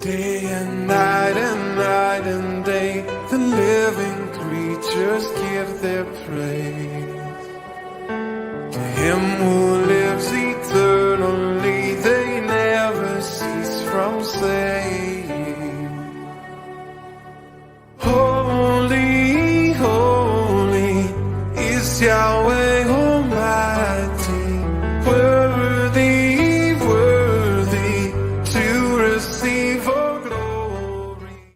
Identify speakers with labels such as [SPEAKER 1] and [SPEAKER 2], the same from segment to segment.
[SPEAKER 1] Day and night and day, the living creatures give their praise. To him who lives eternally, they never cease from saying, Holy, holy is Yahweh Almighty, worthy, worthy to receive all glory.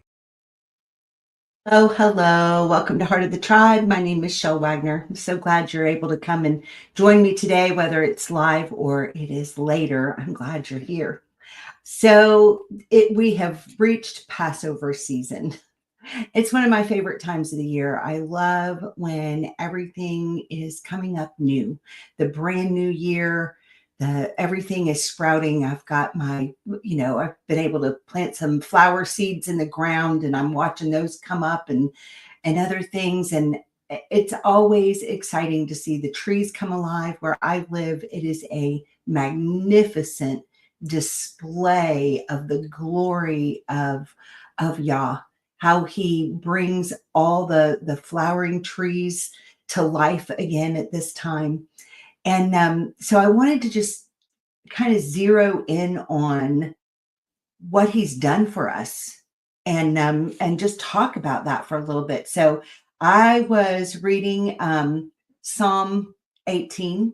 [SPEAKER 2] Oh, hello. Welcome to Heart of the Tribe. My name is Chelle Wagner. I'm so glad you're able to come and join me today, whether it's live or it is later. I'm glad you're here. So we have reached Passover season. It's one of my favorite times of the year. I love when everything is coming up new, the brand new year, everything is sprouting. I've got I've been able to plant some flower seeds in the ground and I'm watching those come up and other things. And it's always exciting to see the trees come alive. Where I live, it is a magnificent display of the glory of Yah, how he brings all the flowering trees to life again at this time. And so I wanted to just kind of zero in on what he's done for us and just talk about that for a little bit. So I was reading Psalm 18,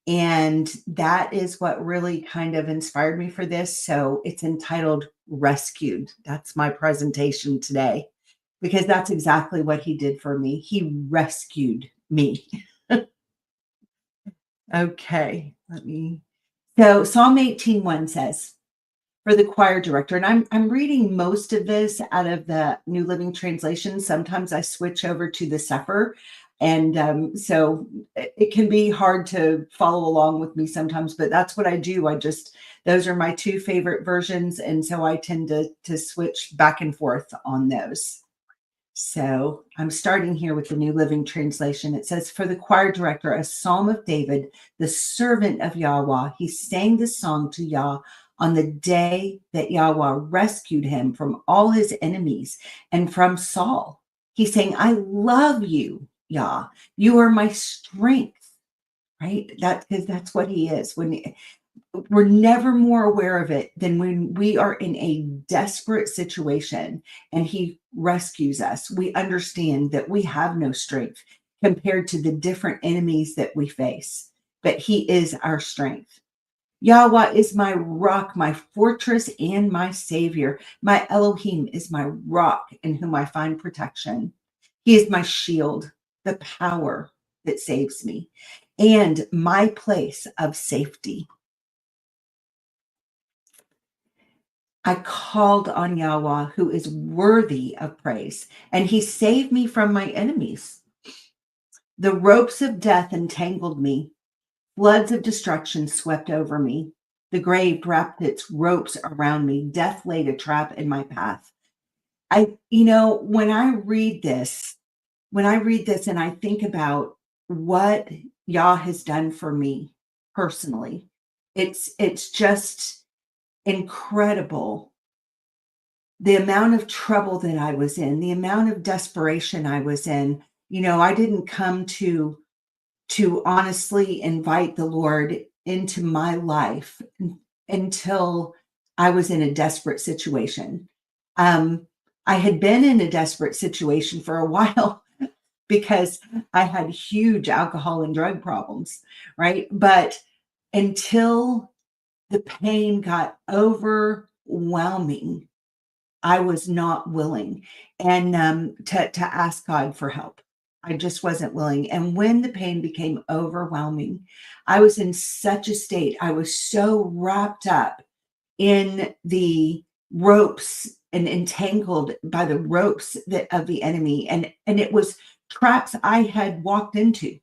[SPEAKER 2] and that is what really kind of inspired me for this. So it's entitled Rescued. That's my presentation today, because that's exactly what he did for me. He rescued me. Okay, so Psalm 18:1 says, for the choir director, and I'm reading most of this out of the New Living Translation. Sometimes I switch over to the Sefer, and so it can be hard to follow along with me sometimes, but that's what I do. Those are my two favorite versions, and so I tend to switch back and forth on those. So I'm starting here with the New Living Translation. It says, for the choir director, a psalm of David, the servant of Yahuah. He sang this song to Yah on the day that Yahuah rescued him from all his enemies and from Saul. He sang, I love you, Yah. You are my strength, right? Because that's what he is. We're never more aware of it than when we are in a desperate situation and he rescues us. We understand that we have no strength compared to the different enemies that we face, but he is our strength. Yahuah is my rock, my fortress, and my savior. My Elohim is my rock in whom I find protection. He is my shield, the power that saves me, and my place of safety. I called on Yahuah, who is worthy of praise, and he saved me from my enemies. The ropes of death entangled me. Floods of destruction swept over me. The grave wrapped its ropes around me. Death laid a trap in my path. When I read this and I think about what Yah has done for me personally, it's just incredible. The amount of trouble that I was in, the amount of desperation I was in. I didn't come to honestly invite the Lord into my life until I was in a desperate situation. I had been in a desperate situation for a while because I had huge alcohol and drug problems, right? But until the pain got overwhelming, I was not willing and to ask God for help. I just wasn't willing. And when the pain became overwhelming, I was in such a state. I was so wrapped up in the ropes and entangled by the ropes of the enemy. And it was traps I had walked into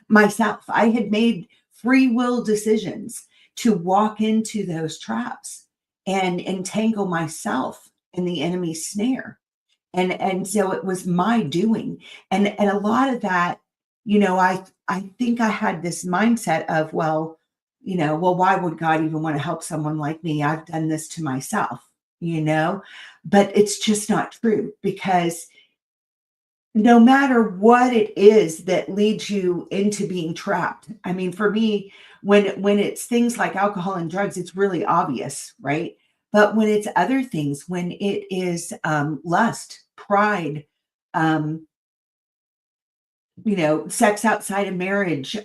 [SPEAKER 2] myself. I had made free will decisions to walk into those traps and entangle myself in the enemy's snare. And so it was my doing. And a lot of that, I think I had this mindset of, well, why would God even want to help someone like me? I've done this to myself. but it's just not true, because no matter what it is that leads you into being trapped. I mean, for me, when it's things like alcohol and drugs, it's really obvious, right? But when it's other things, when it is lust, pride, um, sex outside of marriage,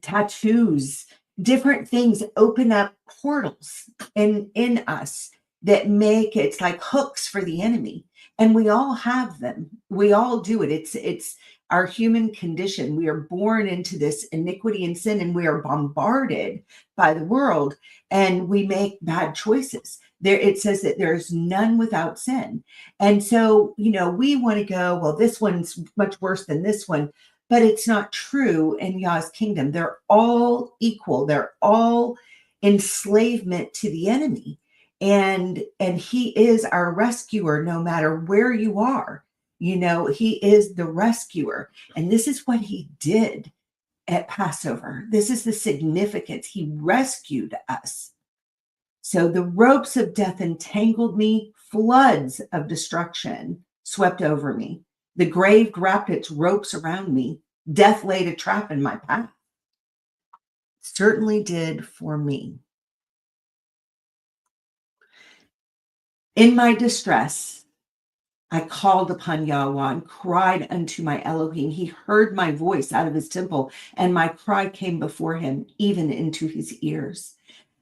[SPEAKER 2] tattoos, different things open up portals in us that make it's like hooks for the enemy. And we all have them. We all do it. It's our human condition. We are born into this iniquity and sin, and we are bombarded by the world, and we make bad choices. There it says that there's none without sin. And so, we want to go, well, this one's much worse than this one, but it's not true in Yah's kingdom. They're all equal. They're all enslavement to the enemy. And he is our rescuer, no matter where you are. He is the rescuer. And this is what he did at Passover. This is the significance. He rescued us. So the ropes of death entangled me, floods of destruction swept over me. The grave wrapped its ropes around me. Death laid a trap in my path. Certainly did for me. In my distress, I called upon Yahuah and cried unto my Elohim. He heard my voice out of his temple, and my cry came before him, even into his ears.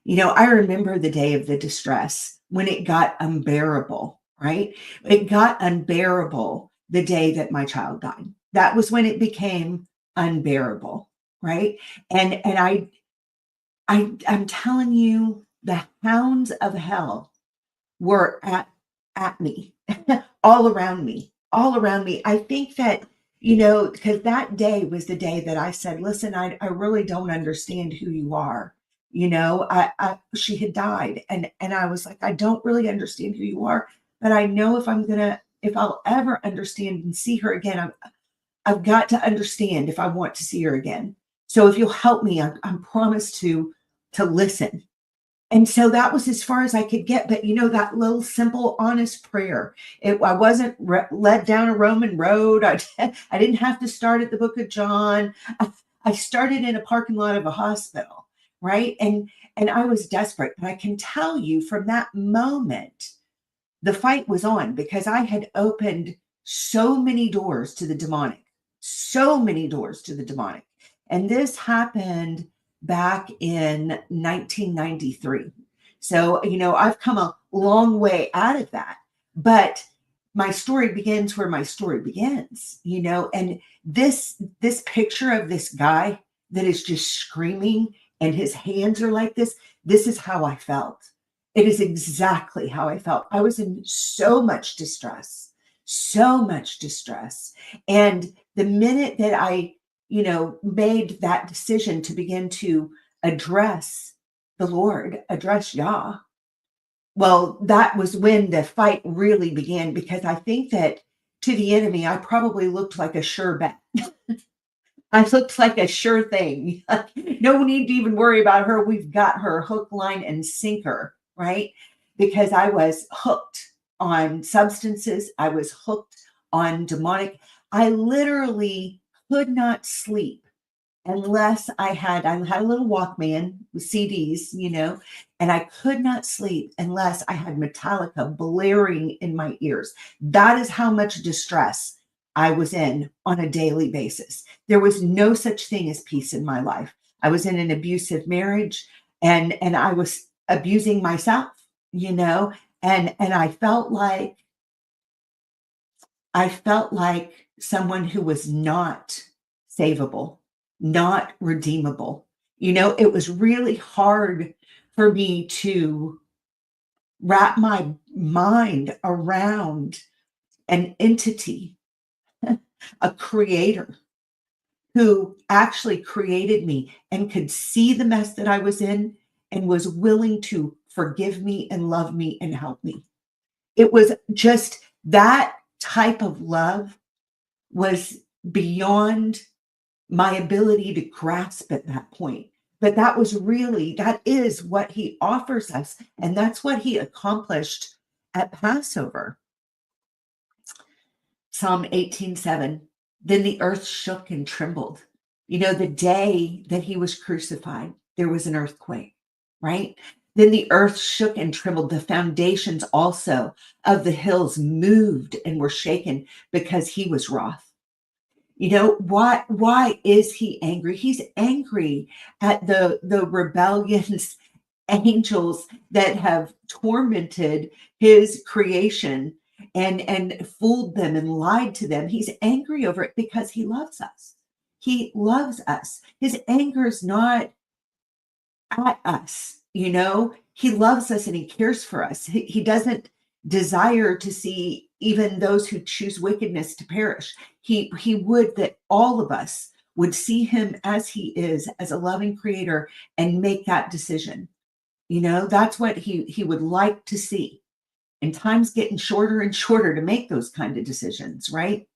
[SPEAKER 2] I remember the day of the distress when it got unbearable, right? It got unbearable the day that my child died. That was when it became unbearable, right? And I'm telling you, the hounds of hell were at me, all around me. I think that, because that day was the day that I said, listen, I really don't understand who you are. She had died, and I was like, I don't really understand who you are, but I know if I'll ever understand and see her again, I've got to understand if I want to see her again. So if you'll help me, I'm promised to listen. And so that was as far as I could get. But that little simple, honest prayer, I wasn't led down a Roman road. I didn't have to start at the book of John. I started in a parking lot of a hospital, right? And I was desperate. But I can tell you, from that moment, the fight was on, because I had opened so many doors to the demonic, And this happened back in 1993. So, I've come a long way out of that, but my story begins where my story begins, and this picture of this guy that is just screaming and his hands are like this is how I felt. It is exactly how I felt. I was in so much distress. And the minute that I made that decision to begin to address the Lord, address Yah, well, that was when the fight really began, because I think that to the enemy, I probably looked like a sure bet. I looked like a sure thing. No need to even worry about her. We've got her hook, line, and sinker, right? Because I was hooked on substances. I was hooked on demonic. I literally could not sleep unless I had a little Walkman with CDs, and I could not sleep unless I had Metallica blaring in my ears. That is how much distress I was in on a daily basis. There was no such thing as peace in my life. I was in an abusive marriage, and I was abusing myself, and I felt like someone who was not savable, not redeemable. It was really hard for me to wrap my mind around an entity, a creator who actually created me and could see the mess that I was in and was willing to forgive me and love me and help me. It was just that type of love was beyond my ability to grasp at that point. But that is what he offers us. And that's what he accomplished at Passover. Psalm 18:7. Then the earth shook and trembled. The day that he was crucified, there was an earthquake, right? Then the earth shook and trembled. The foundations also of the hills moved and were shaken because he was wroth. Why is he angry? He's angry at the rebellious angels that have tormented his creation and fooled them and lied to them. He's angry over it because he loves us. He loves us. His anger is not at us. He loves us and he cares for us. He doesn't desire to see even those who choose wickedness to perish. He would that all of us would see him as he is, as a loving creator, and make that decision. That's what he would like to see. And time's getting shorter and shorter to make those kind of decisions, right?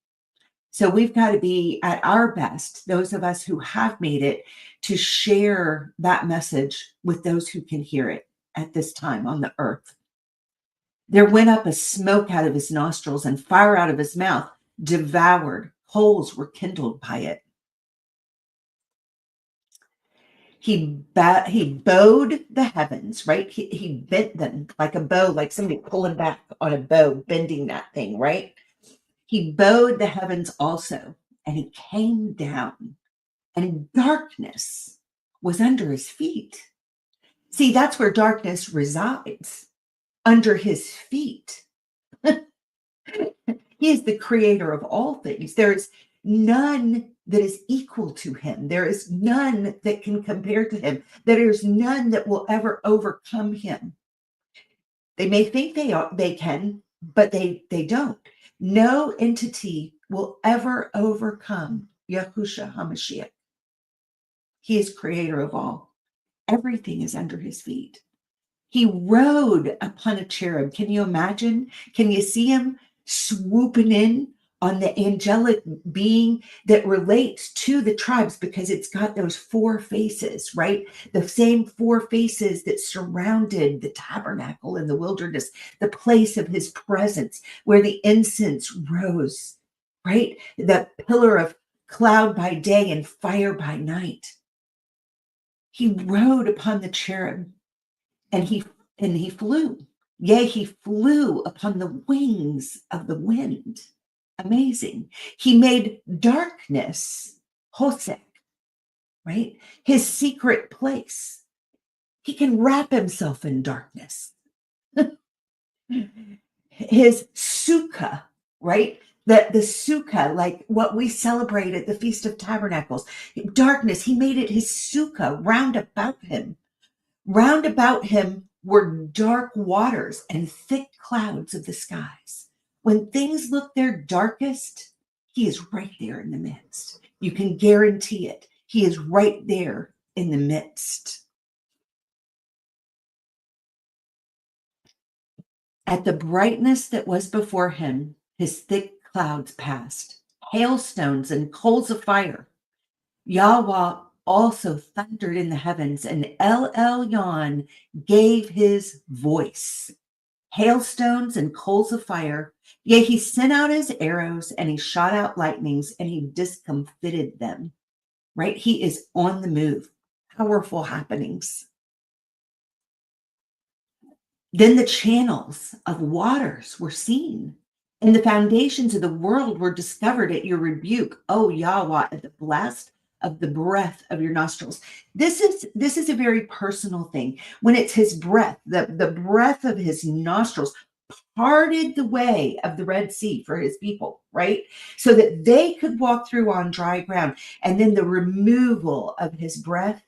[SPEAKER 2] So we've got to be at our best, those of us who have made it, to share that message with those who can hear it at this time on the earth. There went up a smoke out of his nostrils and fire out of his mouth, devoured. Coals were kindled by it. He bowed the heavens, right? He bent them like a bow, like somebody pulling back on a bow, bending that thing, right? He bowed the heavens also, and he came down, and darkness was under his feet. See, that's where darkness resides, under his feet. He is the creator of all things. There is none that is equal to him. There is none that can compare to him. There is none that will ever overcome him. They may think they can, but they don't. No entity will ever overcome Yahusha HaMashiach. He is creator of all. Everything is under his feet. He rode upon a cherub. Can you imagine? Can you see him swooping in on the angelic being that relates to the tribes, because it's got those 4 faces, right? The same 4 faces that surrounded the tabernacle in the wilderness, the place of his presence where the incense rose, right? The pillar of cloud by day and fire by night. He rode upon the cherub, and he flew. Yea, he flew upon the wings of the wind. Amazing. He made darkness, Hosek, right? His secret place. He can wrap himself in darkness. His sukkah, right? The sukkah, like what we celebrate at the Feast of Tabernacles. Darkness, he made it his sukkah round about him. Round about him were dark waters and thick clouds of the skies. When things look their darkest, he is right there in the midst. You can guarantee it. He is right there in the midst. At the brightness that was before him, his thick clouds passed, hailstones and coals of fire. Yahuah also thundered in the heavens, and El Elyon gave his voice. Hailstones and coals of fire. Yea, he sent out his arrows, and he shot out lightnings, and he discomfited them. Right? He is on the move. Powerful happenings. Then the channels of waters were seen, and the foundations of the world were discovered at your rebuke, O Yahuah, at the blast of the breath of your nostrils. This is a very personal thing. When it's his breath, the breath of his nostrils parted the way of the Red Sea for his people, right? So that they could walk through on dry ground. And then the removal of his breath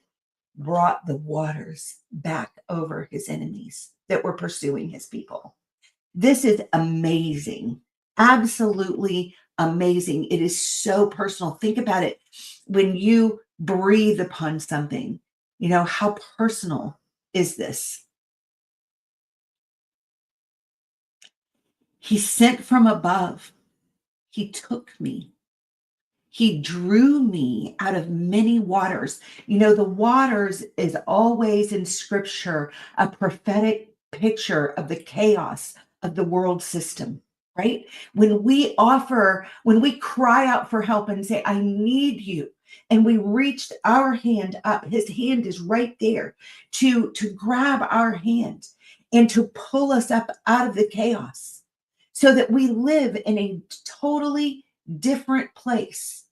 [SPEAKER 2] brought the waters back over his enemies that were pursuing his people. This is amazing. Absolutely amazing. It is so personal. Think about it. When you breathe upon something, how personal is this? He sent from above. He took me. He drew me out of many waters. You know, the waters is always in scripture a prophetic picture of the chaos of the world system, right? When we cry out for help and say, I need you, and we reached our hand up, his hand is right there to grab our hand and to pull us up out of the chaos so that we live in a totally different place.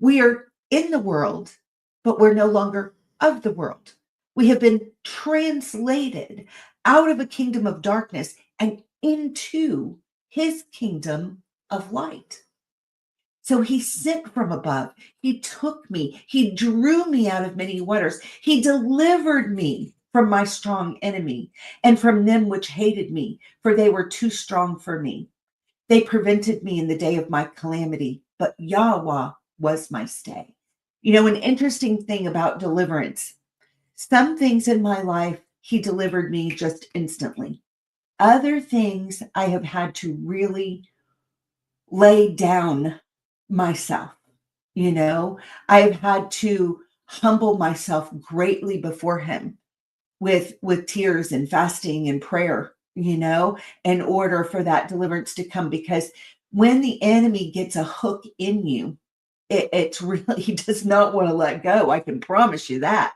[SPEAKER 2] We are in the world, but we're no longer of the world. We have been translated out of a kingdom of darkness and into his kingdom of light. So he sent from above. He took me. He drew me out of many waters. He delivered me from my strong enemy and from them which hated me, for they were too strong for me. They prevented me in the day of my calamity, but Yahuah was my stay. You know, an interesting thing about deliverance, some things in my life, he delivered me just instantly. Other things I have had to really lay down myself. You know, I've had to humble myself greatly before him with tears and fasting and prayer, you know, in order for that deliverance to come. Because when the enemy gets a hook in you, it's really, he does not want to let go. I can promise you that.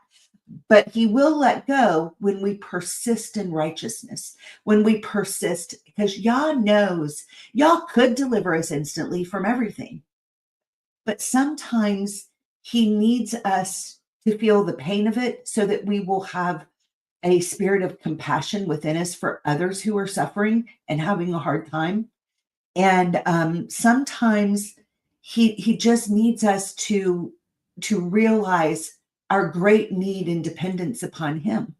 [SPEAKER 2] But he will let go when we persist in righteousness, when we persist, because Yah knows, Yah could deliver us instantly from everything. But sometimes he needs us to feel the pain of it so that we will have a spirit of compassion within us for others who are suffering and having a hard time. And sometimes he just needs us to realize our great need and dependence upon him,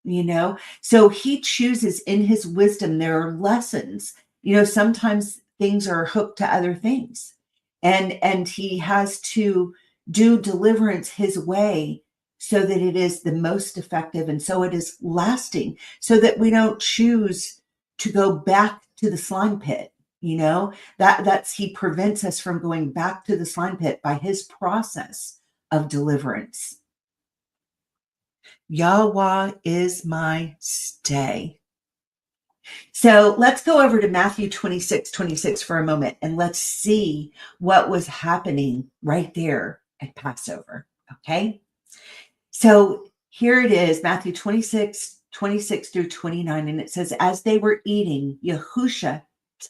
[SPEAKER 2] you know? So he chooses in his wisdom, there are lessons, you know, sometimes things are hooked to other things. And he has to do deliverance his way so that it is the most effective and so it is lasting, so that we don't choose to go back to the slime pit. You know, that's he prevents us from going back to the slime pit by his process of deliverance. Yahuah is my stay. So let's go over to Matthew 26 for a moment, and let's see what was happening right there at Passover. Okay. So here it is, Matthew 26 through 29. And it says, as they were eating, Yahusha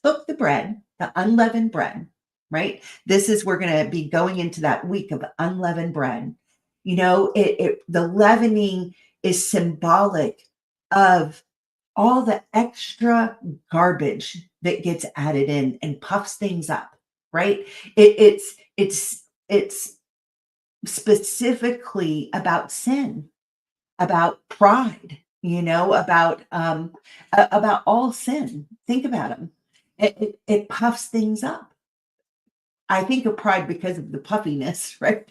[SPEAKER 2] took the bread, the unleavened bread, right? This is, we're going to be going into that week of unleavened bread. You know, the leavening is symbolic of all the extra garbage that gets added in and puffs things up, right? It's specifically about sin, about pride, you know, about all sin. Think about them. It puffs things up. I think of pride because of the puffiness, right?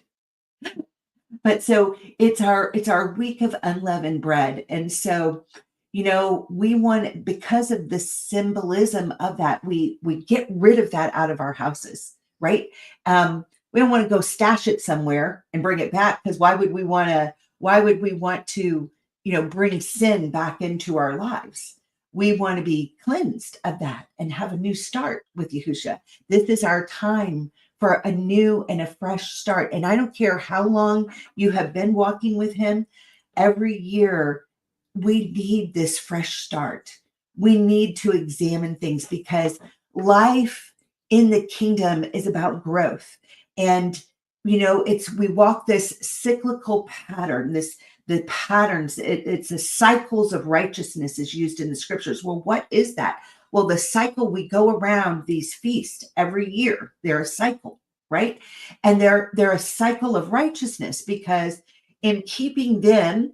[SPEAKER 2] But so it's our week of unleavened bread. And so, you know, we want, because of the symbolism of that, we get rid of that out of our houses, right? We don't want to go stash it somewhere and bring it back, because why would we want to, you know, bring sin back into our lives? We want to be cleansed of that and have a new start with Yahusha. This is our time for a new and a fresh start. And I don't care how long you have been walking with him, every year we need this fresh start. We need to examine things, because life in the kingdom is about growth. And, you know, we walk this cyclical pattern, the patterns, it's the cycles of righteousness is used in the scriptures. Well, what is that? Well, the cycle, we go around these feasts every year. They're a cycle, right? And they're a cycle of righteousness, because in keeping them,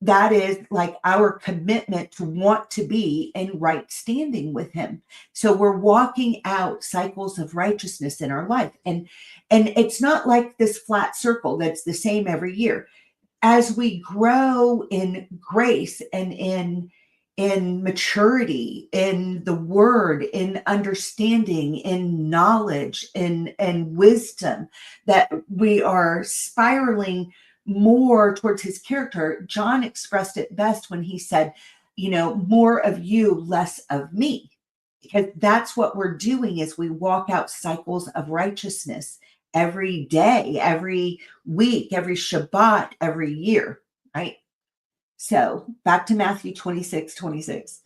[SPEAKER 2] that is like our commitment to want to be in right standing with him. So we're walking out cycles of righteousness in our life. And it's not like this flat circle that's the same every year. As we grow in grace and in maturity, in the word, in understanding, in knowledge, in wisdom, that we are spiraling more towards his character. John expressed it best when he said, more of you, less of me. Because that's what we're doing, is we walk out cycles of righteousness every day, every week, every Shabbat, every year, right? So back to Matthew 26:26.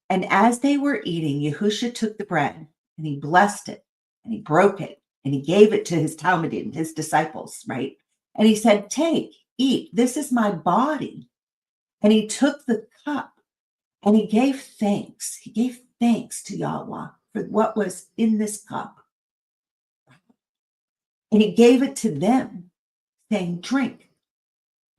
[SPEAKER 2] And as they were eating, Yahusha took the bread and he blessed it and he broke it and he gave it to his Talmudim, his disciples, right? And he said, take, eat, this is my body. And he took the cup and he gave thanks. He gave thanks to Yahuah for what was in this cup. And he gave it to them, saying, drink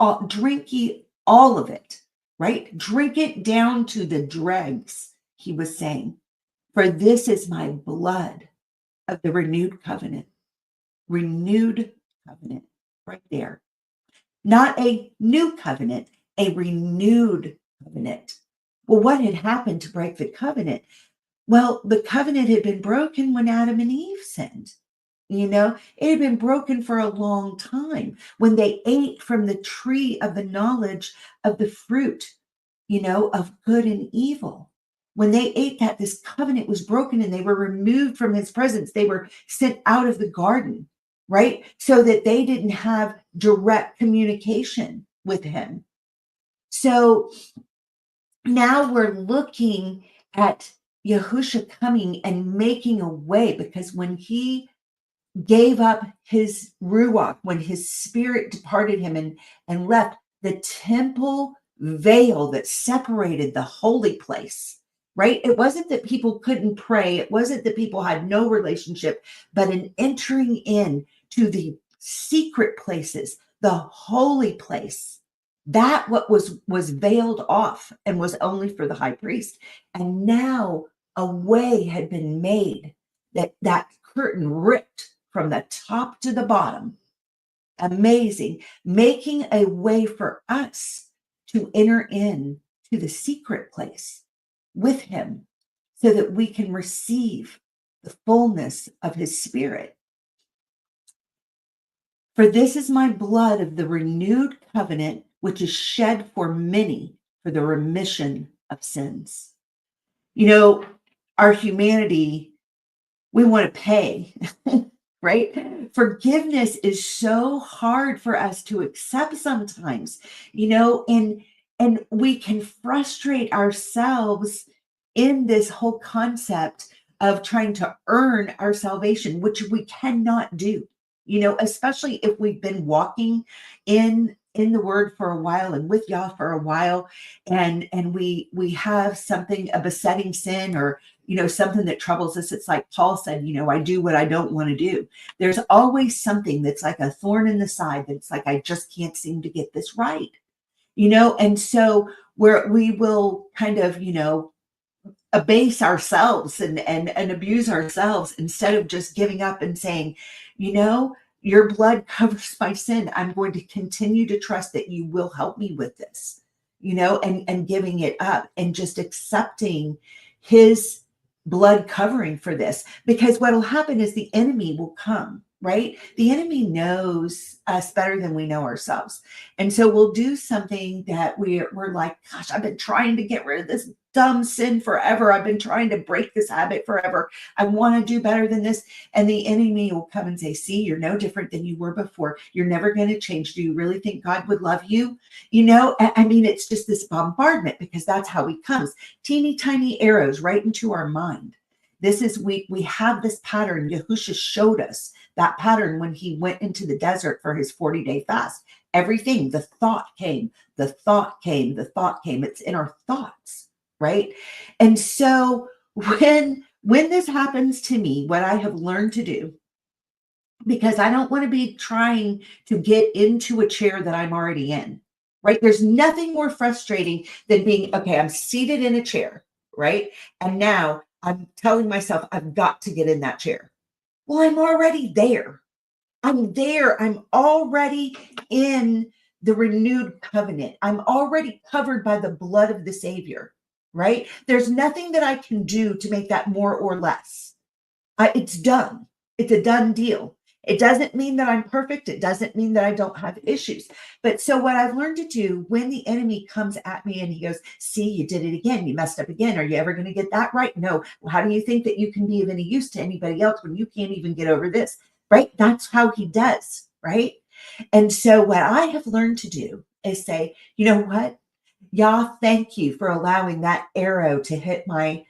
[SPEAKER 2] ye all of it, right? Drink it down to the dregs, he was saying, for this is my blood of the renewed covenant. Renewed covenant, right there. Not a new covenant, a renewed covenant. Well, what had happened to break the covenant? Well, the covenant had been broken when Adam and Eve sinned. It had been broken for a long time when they ate from the tree of the knowledge of the fruit, of good and evil. When they ate that, this covenant was broken and they were removed from his presence. They were sent out of the garden, right? So that they didn't have direct communication with him. So now we're looking at Yahusha coming and making a way, because when he gave up his ruach, when his spirit departed him and left, the temple veil that separated the holy place, right? It wasn't that people couldn't pray. It wasn't that people had no relationship, but an entering in to the secret places, the holy place, that what was veiled off and was only for the high priest. And now a way had been made, that curtain ripped from the top to the bottom. Amazing. Making a way for us to enter in to the secret place with him, so that we can receive the fullness of his spirit. For this is my blood of the renewed covenant, which is shed for many for the remission of sins. Our humanity, we want to pay. Right? Forgiveness is so hard for us to accept sometimes, and we can frustrate ourselves in this whole concept of trying to earn our salvation, which we cannot do, especially if we've been walking in the word for a while and with Yah for a while, and we have a besetting sin, or something that troubles us. It's like Paul said, I do what I don't want to do. There's always something that's like a thorn in the side, that's like, I just can't seem to get this right, and so we will kind of, abase ourselves and abuse ourselves, instead of just giving up and saying, your blood covers my sin. I'm going to continue to trust that you will help me with this, and giving it up and just accepting his blood covering for this. Because what will happen is the enemy will come, right? The enemy knows us better than we know ourselves. And so we'll do something that we're like, gosh, I've been trying to get rid of this dumb sin forever. I've been trying to break this habit forever. I want to do better than this. And the enemy will come and say, see, you're no different than you were before. You're never going to change. Do you really think God would love you? I mean, it's just this bombardment, because that's how he comes. Teeny tiny arrows right into our mind. This is, we have this pattern. Yahusha showed us that pattern when he went into the desert for his 40-day fast. Everything, the thought came, the thought came, the thought came. It's in our thoughts, right? And so when this happens to me, what I have learned to do, because I don't want to be trying to get into a chair that I'm already in, right? There's nothing more frustrating than being, okay, I'm seated in a chair, right? And now I'm telling myself I've got to get in that chair. Well, I'm already there. I'm there. I'm already in the renewed covenant. I'm already covered by the blood of the Savior, right? There's nothing that I can do to make that more or less. It's done. It's a done deal. It doesn't mean that I'm perfect. It doesn't mean that I don't have issues. But so what I've learned to do when the enemy comes at me and he goes, see, you did it again. You messed up again. Are you ever going to get that right? No. How do you think that you can be of any use to anybody else when you can't even get over this? Right? That's how he does. Right? And so what I have learned to do is say, you know what? Yah, thank you for allowing that arrow to hit my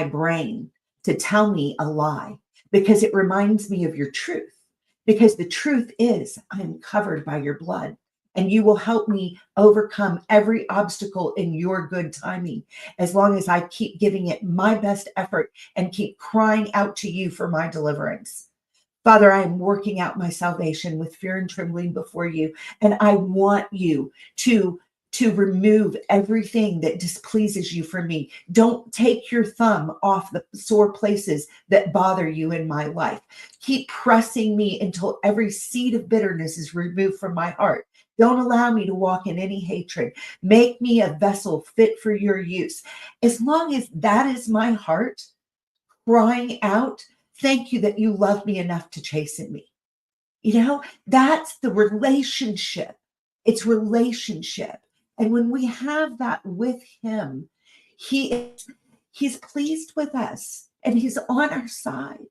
[SPEAKER 2] brain, to tell me a lie, because it reminds me of your truth. Because the truth is, I'm covered by your blood, and you will help me overcome every obstacle in your good timing, as long as I keep giving it my best effort and keep crying out to you for my deliverance. Father, I am working out my salvation with fear and trembling before you, and I want you to remove everything that displeases you from me. Don't take your thumb off the sore places that bother you in my life. Keep pressing me until every seed of bitterness is removed from my heart. Don't allow me to walk in any hatred. Make me a vessel fit for your use. As long as that is my heart crying out, thank you that you love me enough to chasten me. That's the relationship. It's relationship. And when we have that with him, he's pleased with us and he's on our side.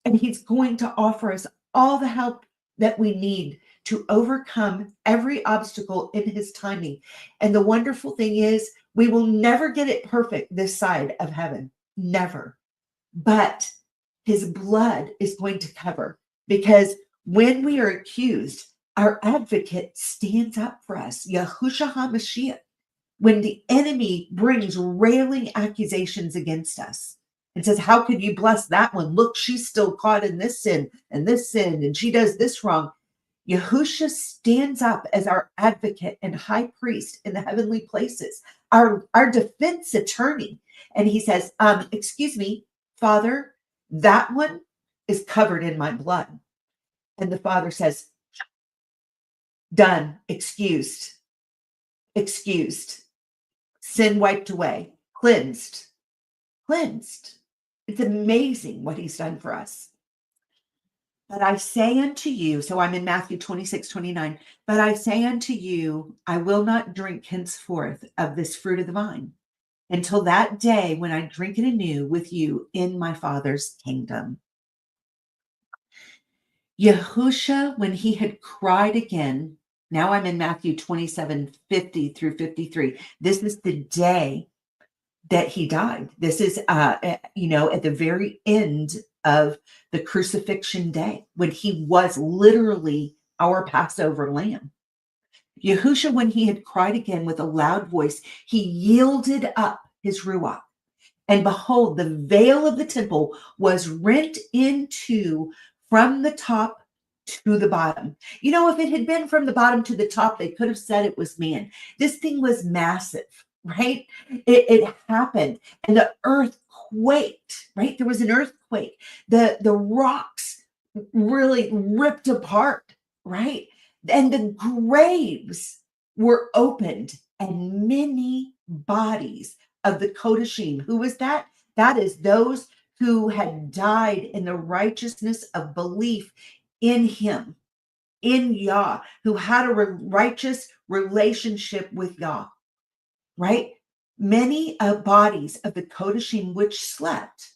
[SPEAKER 2] And he's going to offer us all the help that we need to overcome every obstacle in his timing. And the wonderful thing is, we will never get it perfect this side of heaven. Never. But his blood is going to cover, because when we are accused, our advocate stands up for us, Yahusha HaMashiach, when the enemy brings railing accusations against us and says, how could you bless that one? Look, she's still caught in this sin, and she does this wrong. Yahusha stands up as our advocate and high priest in the heavenly places, our defense attorney. And he says, excuse me, Father, that one is covered in my blood. And the Father says, done, excused, sin wiped away, cleansed. It's amazing what he's done for us. But I say unto you, so I'm in Matthew 26:29, but I say unto you, I will not drink henceforth of this fruit of the vine until that day when I drink it anew with you in my Father's kingdom. Yahusha, when he had cried again, now I'm in Matthew 27:50 through 53. This is the day that he died. This is, at the very end of the crucifixion day, when he was literally our Passover lamb. Yahusha, when he had cried again with a loud voice, he yielded up his ruach. And behold, the veil of the temple was rent in two from the top to the bottom. If it had been from the bottom to the top, they could have said it was man. This thing was massive, right? It happened, and the earth quaked, right? There was an earthquake. The rocks really ripped apart, right? And the graves were opened, and many bodies of the Kodashim. Who was that? That is those who had died in the righteousness of belief in him, in Yah, who had a righteous relationship with Yah, right? Many bodies of the Kodashim which slept,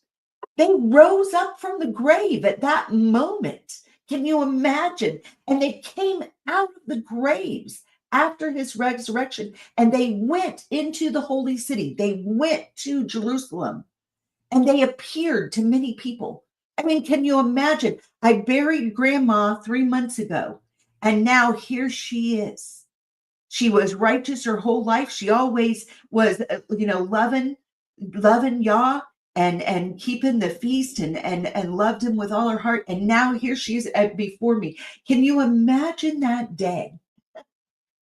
[SPEAKER 2] they rose up from the grave at that moment. Can you imagine? And they came out of the graves after his resurrection, and they went into the holy city. They went to Jerusalem, and they appeared to many people. I mean, can you imagine? I buried grandma 3 months ago, and now here she is. She was righteous her whole life. She always was, loving Yah and keeping the feast and loved him with all her heart. And now here she is before me. Can you imagine that day?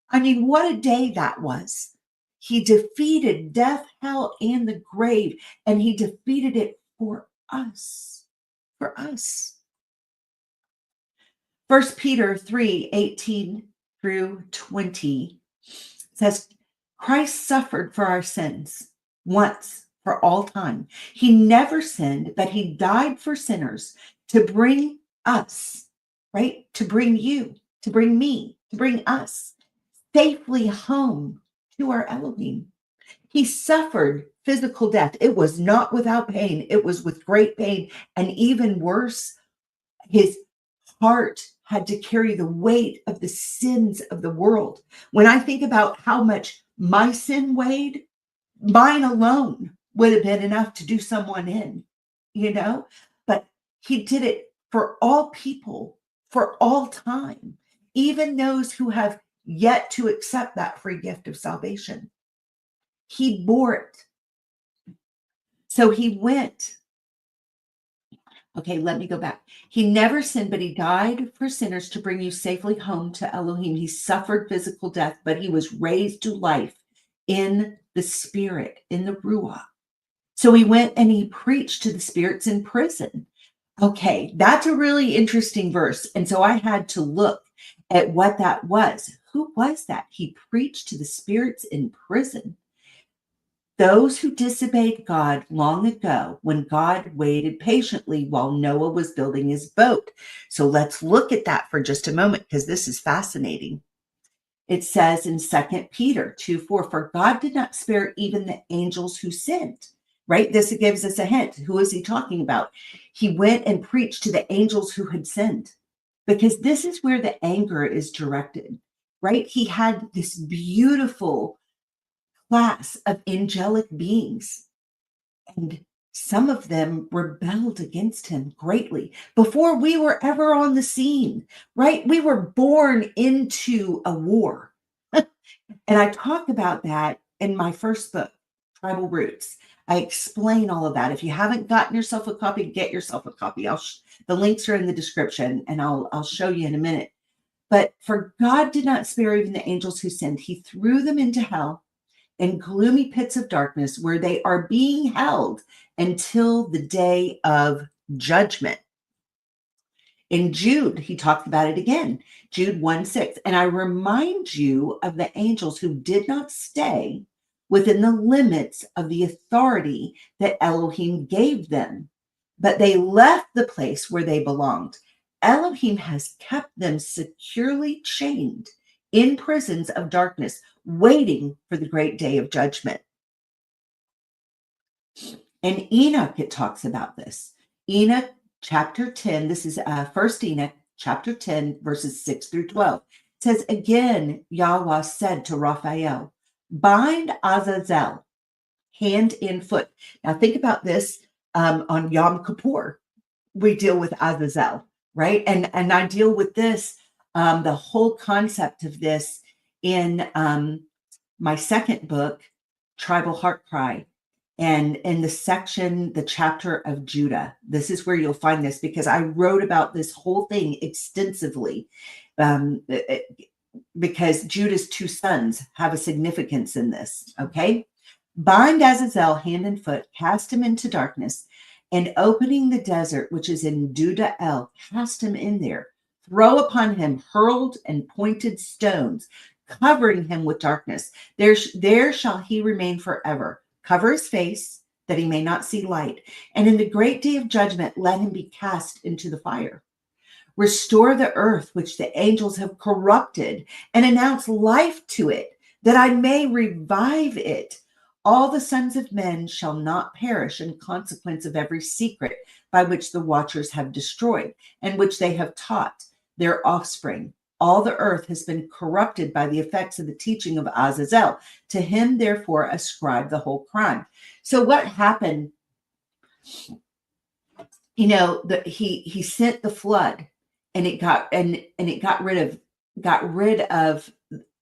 [SPEAKER 2] I mean, what a day that was. He defeated death, hell, and the grave, and he defeated it for us. For us. 1 Peter 3:18 through 20 says, Christ suffered for our sins once for all time. He never sinned, but he died for sinners to bring us, right? To bring you, to bring me, to bring us safely home to our Elohim. He suffered physical death. It was not without pain. It was with great pain. And even worse, his heart had to carry the weight of the sins of the world. When I think about how much my sin weighed, mine alone would have been enough to do someone in, you know? But he did it for all people, for all time, even those who have yet to accept that free gift of salvation. He bore it. So he went. Okay, let me go back. He never sinned, but he died for sinners to bring you safely home to Elohim. He suffered physical death, but he was raised to life in the spirit, in the Ruach. So he went and he preached to the spirits in prison. Okay, that's a really interesting verse. And so I had to look at what that was. Who was that? He preached to the spirits in prison. Those who disobeyed God long ago when God waited patiently while Noah was building his boat. So let's look at that for just a moment because this is fascinating. It says in 2 Peter 2:4, for God did not spare even the angels who sinned, right? This gives us a hint. Who is he talking about? He went and preached to the angels who had sinned because this is where the anger is directed, right? He had this beautiful class of angelic beings, and some of them rebelled against him greatly before we were ever on the scene, right? We were born into a war. And I talk about that in my first book, Tribal Roots. I explain all of that. If you haven't gotten yourself a copy, get yourself a copy. The links are in the description, and I'll show you in a minute. But for God did not spare even the angels who sinned. He threw them into hell in gloomy pits of darkness where they are being held until the day of judgment. In Jude, he talks about it again. Jude 1:6. And I remind you of the angels who did not stay within the limits of the authority that Elohim gave them, but they left the place where they belonged. Elohim has kept them securely chained in prisons of darkness, waiting for the great day of judgment. In Enoch, it talks about this. Enoch chapter 10, this is First Enoch chapter 10, verses 6 through 12. It says, again, Yahuah said to Raphael, bind Azazel, hand and foot. Now think about this on Yom Kippur. We deal with Azazel, right? And I deal with this, the whole concept of this in my second book, Tribal Heart Cry. And in the section, the chapter of Judah, this is where you'll find this because I wrote about this whole thing extensively because Judah's two sons have a significance in this, okay? Bind Azazel hand and foot, cast him into darkness, and opening the desert, which is in Duda-el, cast him in there. Throw upon him hurled and pointed stones, covering him with darkness. There shall he remain forever. Cover his face, that he may not see light. And in the great day of judgment, let him be cast into the fire. Restore the earth, which the angels have corrupted, and announce life to it, that I may revive it. All the sons of men shall not perish in consequence of every secret by which the watchers have destroyed, and which they have taught their offspring. All the earth has been corrupted by the effects of the teaching of Azazel. To him, therefore, ascribe the whole crime. So what happened? You know, he sent the flood, and it got rid of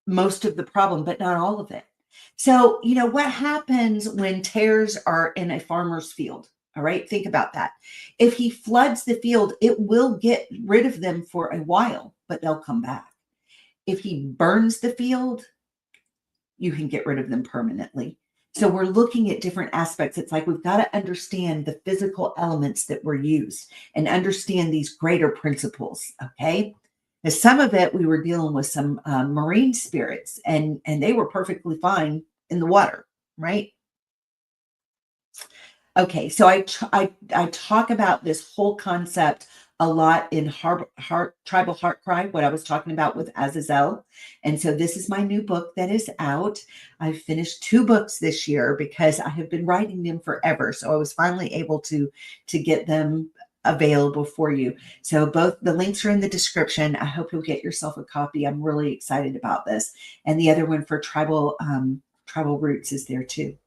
[SPEAKER 2] most of the problem, but not all of it. So, you know, what happens when tares are in a farmer's field? All right, think about that. If he floods the field, it will get rid of them for a while, but they'll come back. If he burns the field, you can get rid of them permanently. So we're looking at different aspects. It's like we've got to understand the physical elements that were used and understand these greater principles, okay? As some of it, we were dealing with some marine spirits, and they were perfectly fine in the water, right? Okay, so I talk about this whole concept a lot in Tribal Heart Cry, what I was talking about with Azazel. And so this is my new book that is out. I've finished 2 books this year because I have been writing them forever. So I was finally able to get them available for you. So both the links are in the description. I hope you'll get yourself a copy. I'm really excited about this. And the other one for Tribal Roots is there too.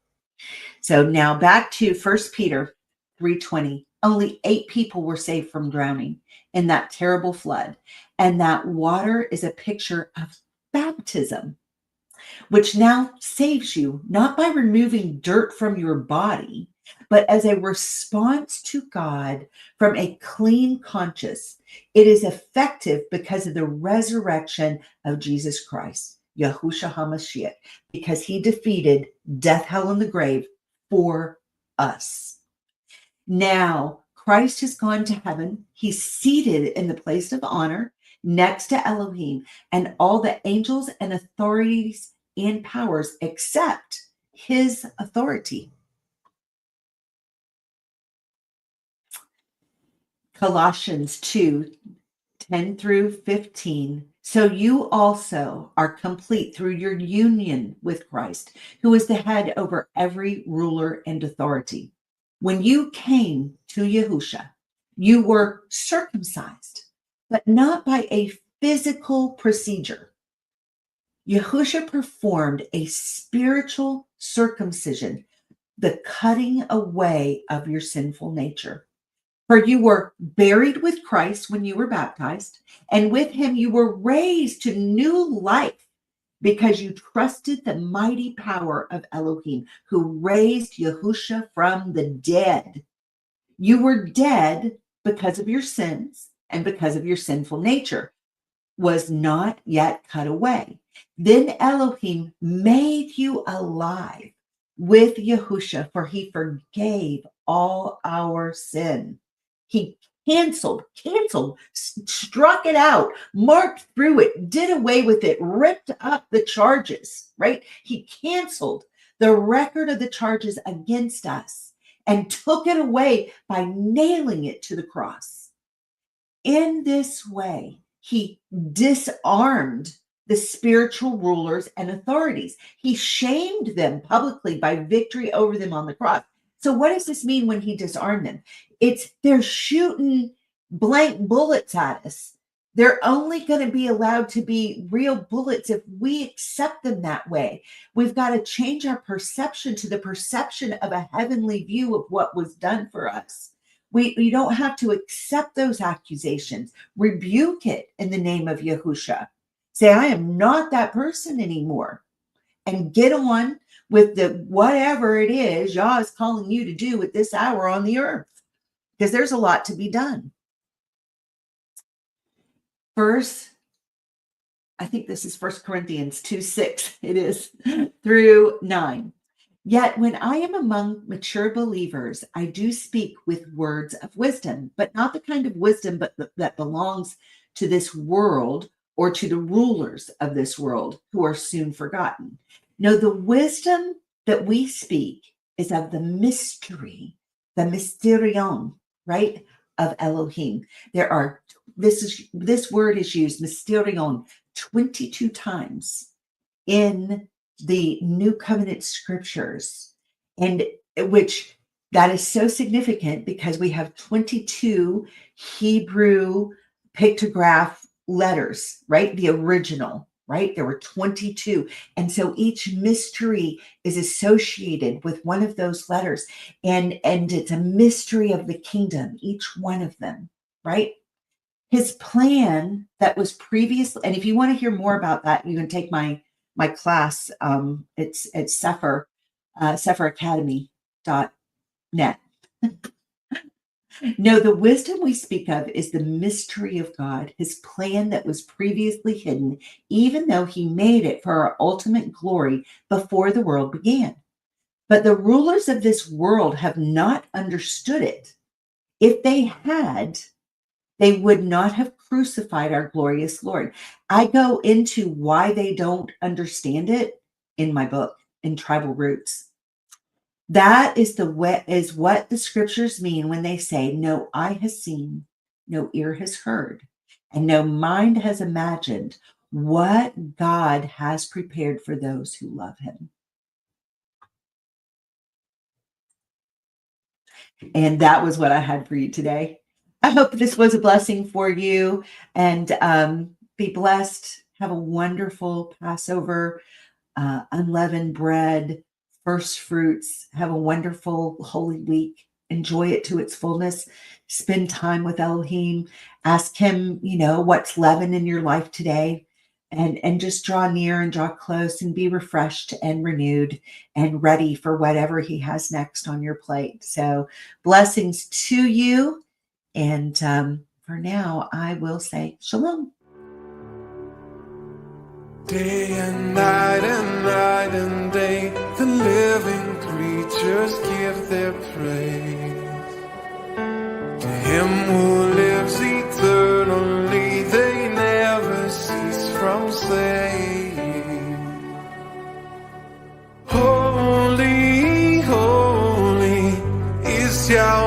[SPEAKER 2] So now back to 1 Peter 3:20. Only 8 people were saved from drowning in that terrible flood. And that water is a picture of baptism, which now saves you, not by removing dirt from your body, but as a response to God from a clean conscience. It is effective because of the resurrection of Jesus Christ, Yahusha HaMashiach, because he defeated death, hell, and the grave for us. Now, Christ has gone to heaven. He's seated in the place of honor next to Elohim, and all the angels and authorities and powers accept his authority. Colossians 2:10 through 15. So you also are complete through your union with Christ, who is the head over every ruler and authority. When you came to Yahusha, you were circumcised, but not by a physical procedure. Yahusha performed a spiritual circumcision, the cutting away of your sinful nature. For you were buried with Christ when you were baptized, and with him you were raised to new life because you trusted the mighty power of Elohim, who raised Yahusha from the dead. You were dead because of your sins and because of your sinful nature was not yet cut away. Then Elohim made you alive with Yahusha, for he forgave all our sin. He canceled, struck it out, marked through it, did away with it, ripped up the charges, right? He canceled the record of the charges against us and took it away by nailing it to the cross. In this way, he disarmed the spiritual rulers and authorities. He shamed them publicly by victory over them on the cross. So what does this mean when he disarmed them? They're shooting blank bullets at us. They're only going to be allowed to be real bullets if we accept them that way. We've got to change our perception to the perception of a heavenly view of what was done for us. We don't have to accept those accusations. Rebuke it in the name of Yahusha. Say, I am not that person anymore. And get on with the whatever it is Yah is calling you to do at this hour on the earth. Because there's a lot to be done. Verse, I think this is 1 Corinthians 2:6. It is through 9. Yet when I am among mature believers, I do speak with words of wisdom, but not the kind of wisdom that belongs to this world or to the rulers of this world who are soon forgotten. No, the wisdom that we speak is of the mystery, the mysterion, right, of Elohim. This word is used, mysterion, 22 times in the New Covenant scriptures, and which that is so significant because we have 22 Hebrew pictograph letters, right? The original, right? There were 22. And so each mystery is associated with one of those letters. And it's a mystery of the kingdom, each one of them, right? His plan that was previously, and if you want to hear more about that, you can take my class. It's at sepharacademy.net. No, the wisdom we speak of is the mystery of God, his plan that was previously hidden, even though he made it for our ultimate glory before the world began. But the rulers of this world have not understood it. If they had, they would not have crucified our glorious Lord. I go into why they don't understand it in my book, in Tribal Roots. That is what the scriptures mean when they say, no eye has seen, no ear has heard, and no mind has imagined what God has prepared for those who love him. And that was what I had for you today. I hope this was a blessing for you, and be blessed. Have a wonderful Passover, unleavened bread, first fruits. Have a wonderful Holy Week. Enjoy it to its fullness. Spend time with Elohim. Ask him, what's leaven in your life today. And just draw near and draw close and be refreshed and renewed and ready for whatever he has next on your plate. So blessings to you. And for now, I will say shalom.
[SPEAKER 1] Day and night and day, the living creatures give their praise. To him who lives eternally, they never cease from saying, holy, holy is Yahweh.